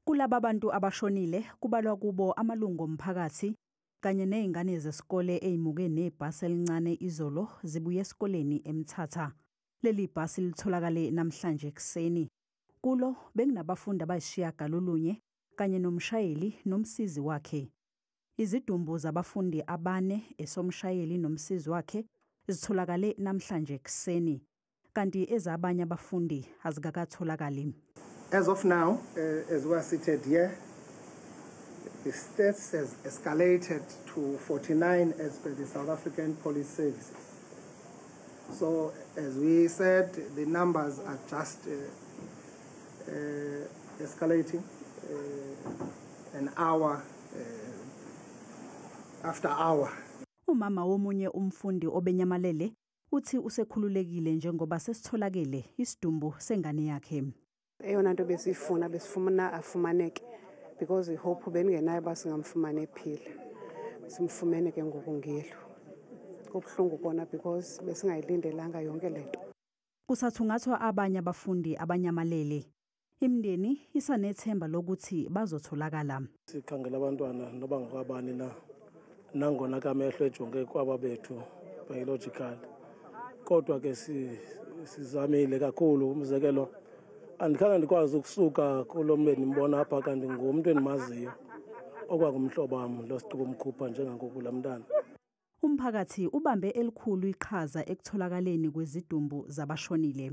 Kulaba bantu abashonile kubalwa kubo amalungu omphakathi kanye nezingane zesikole ezimuke nebhasi elincane izolo zibuye esikoleni eMthatha. Leli bhasi litholakale namhlanje ekseni. Kulo bekunabafundi abayisishiyagalolunye kanye nomshayeli nomsizi wakhe. Izidumbu zabafundi abane esomshayeli nomsizi wakhe zitholakale namhlanje ekseni, kanti ezabanye abafundi azikakatholakali. As of now, as we are seated here, the stats has escalated to 49 as per the South African Police Services. So, as we said, the numbers are just escalating an hour after hour. Umama womunye umfundi obenyamalele uthi usekhululekile njengoba sesitholakele isidumbu sengane yakhe. Eyona nto besifuna afumaneke because hope bengenayo basingamfumana ephila. Simfumene ke ngokungelo. Kubuhlungu kona because besingayilindelanga yonke lento. Kusathungathwa abanye abafundi abanyamalele. Imndeni isanethemba lokuthi bazotholakala. Sikhangela abantwana noba ngokwabani na nangona kamehlo ejonge kwaba bethu biological. Kodwa ke sizamile kakhulu umzekelo andikhange ndikwazi ukusuka kulo mbe nimbona apha kanti ngumuntu endimaziyo okwangumhlobo wam lo siqhubumkhupha njengangoku la mntana. Umphakathi ubambe elikhulu iqhaza ekutholakaleni kwezidumbu zabashonile.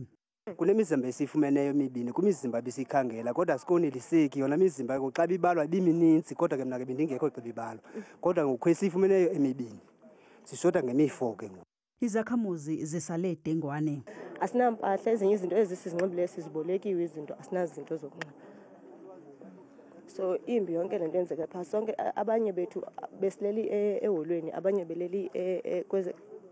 Kunemizimba esifumeneyo emibini kumizimba besikhangela kodwa sikoneliseki yona imizimba xa bibalwa bimininzi kodwa ke mina ke bendingekho xa bibalwa kodwa ngokwesifumeneyo emibini sishota ngemifo ke. Izakhamuzi zisale dengwane. Asinampahla ezinye izinto ezisizinxibile sizibolekiwe izinto asinazinto zokunxiba. So imbi yonke lento enzeka pha sonke abanye bethu besileli eholweni abanye beleli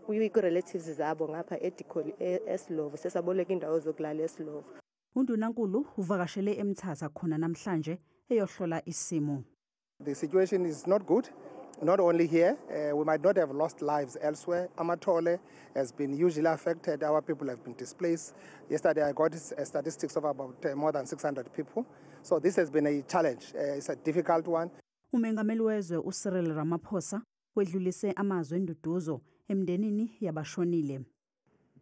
kwi-relatives zabo ngapha eDikoli eSlovo sesaboleka indawo zokulala eSlovo. UNdunankulu uvakashele eMthatha khona namhlanje eyohlola isimo. The situation is not good. Not only here, we might not have lost lives elsewhere. Amatole has been hugely affected. Our people have been displaced. Yesterday, I got statistics of about more than 600 people. So this has been a challenge. It's a difficult one. Umengameli wezwe uCyril Ramaphosa wedlulise amazwi enduduzo emndenini yabashonile.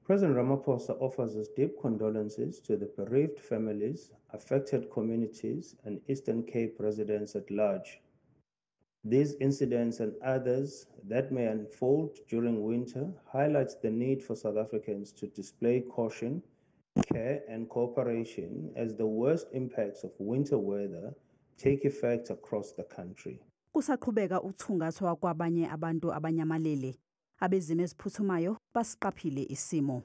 President Ramaphosa offers his deep condolences to the bereaved families, affected communities, and Eastern Cape residents at large. These incidents and others that may unfold during winter highlights the need for South Africans to display caution, care and cooperation as the worst impacts of winter weather take effect across the country. Kusaqhubeka ukuthungathwa kwabanye abantu abanyamalele. Abezimo eziphuthumayo basiqaphile isimo.